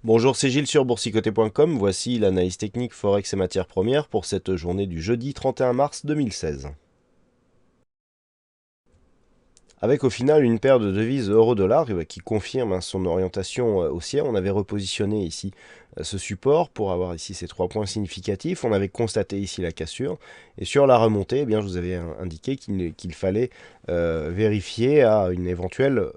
Bonjour, c'est Gilles sur boursicoté.com. Voici l'analyse technique Forex et matières premières pour cette journée du jeudi 31 mars 2016. Avec au final une paire de devises euro-dollar qui confirme son orientation haussière. On avait repositionné ici ce support pour avoir ici ces 3 points significatifs. On avait constaté ici la cassure. Et sur la remontée, eh bien, je vous avais indiqué qu'il fallait vérifier à une éventuelle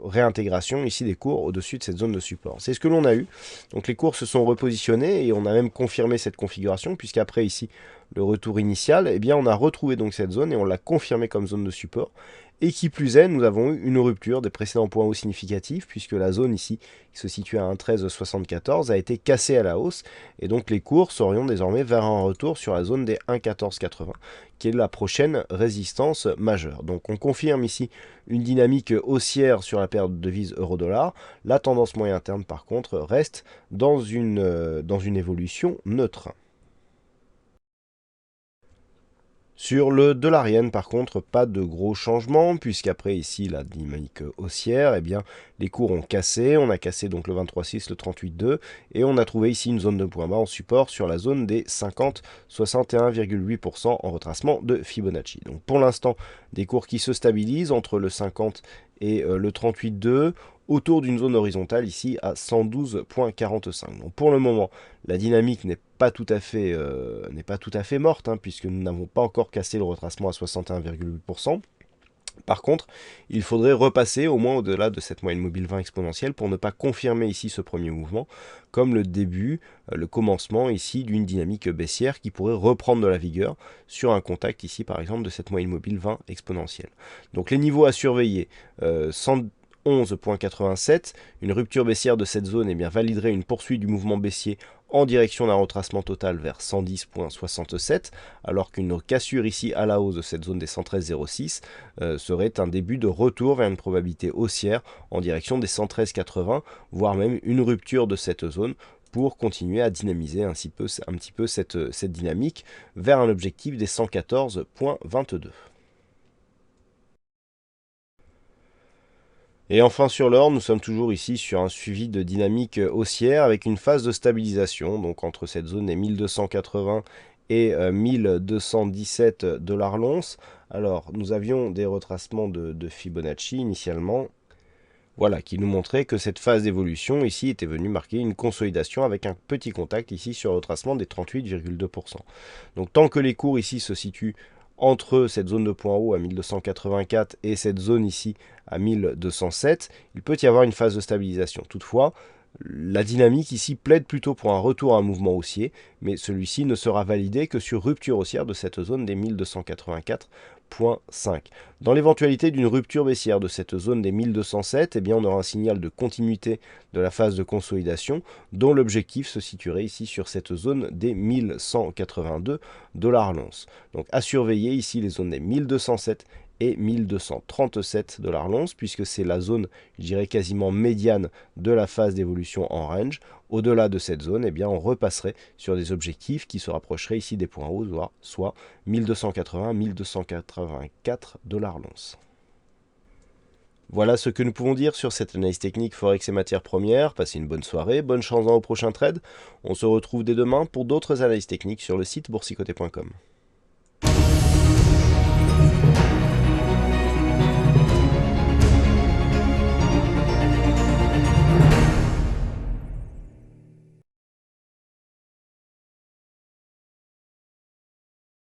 réintégration ici des cours au-dessus de cette zone de support. C'est ce que l'on a eu. Donc les cours se sont repositionnés et on a même confirmé cette configuration puisqu'après ici le retour initial, eh bien on a retrouvé donc cette zone et on l'a confirmé comme zone de support. Et qui plus est, nous avons eu une rupture des précédents points hauts significatifs puisque la zone ici qui se situe à 1,1374 a été cassée à la hausse et donc les cours s'orientent désormais vers un retour sur la zone des 1,1480 qui est la prochaine résistance majeure. Donc on confirme ici une dynamique haussière sur la paire de devises euro-dollar. La tendance moyen terme par contre reste dans une évolution neutre. Sur le dollar yen, par contre, pas de gros changements, puisqu'après ici la dynamique haussière, eh bien, les cours ont cassé. On a cassé donc le 23,6, le 38,2, et on a trouvé ici une zone de point bas en support sur la zone des 50, 61,8% en retracement de Fibonacci. Donc pour l'instant, des cours qui se stabilisent entre le 50 et le 38,2, autour d'une zone horizontale ici à 112,45. Donc pour le moment, la dynamique n'est pas tout à fait morte, hein, puisque nous n'avons pas encore cassé le retracement à 61,8%. Par contre, il faudrait repasser au moins au-delà de cette moyenne mobile 20 exponentielle pour ne pas confirmer ici ce premier mouvement comme le début, le commencement ici d'une dynamique baissière qui pourrait reprendre de la vigueur sur un contact ici par exemple de cette moyenne mobile 20 exponentielle. Donc les niveaux à surveiller, 111,87, une rupture baissière de cette zone validerait une poursuite du mouvement baissier en direction d'un retracement total vers 110,67, alors qu'une cassure ici à la hausse de cette zone des 113,06 serait un début de retour vers une probabilité haussière en direction des 113,80, voire même une rupture de cette zone pour continuer à dynamiser un petit peu cette dynamique vers un objectif des 114,22. Et enfin sur l'or, nous sommes toujours ici sur un suivi de dynamique haussière avec une phase de stabilisation, donc entre cette zone des 1280 et 1217 dollars l'once. Alors nous avions des retracements de Fibonacci initialement, voilà, qui nous montraient que cette phase d'évolution ici était venue marquer une consolidation avec un petit contact ici sur le retracement des 38,2%. Donc tant que les cours ici se situent entre cette zone de point haut à 1284 et cette zone ici à 1207, il peut y avoir une phase de stabilisation. Toutefois, la dynamique ici plaide plutôt pour un retour à un mouvement haussier, mais celui-ci ne sera validé que sur rupture haussière de cette zone des 1284,5. Dans l'éventualité d'une rupture baissière de cette zone des 1207, eh bien on aura un signal de continuité de la phase de consolidation, dont l'objectif se situerait ici sur cette zone des 1182 dollars l'once. Donc à surveiller ici les zones des 1207 et 1237 dollars l'once, puisque c'est la zone, je dirais, quasiment médiane de la phase d'évolution en range. Au-delà de cette zone, eh bien, on repasserait sur des objectifs qui se rapprocheraient ici des points hauts, soit 1280, 1284 dollars l'once. Voilà ce que nous pouvons dire sur cette analyse technique Forex et matières premières. Passez une bonne soirée, bonne chance au prochain trade. On se retrouve dès demain pour d'autres analyses techniques sur le site boursicoté.com.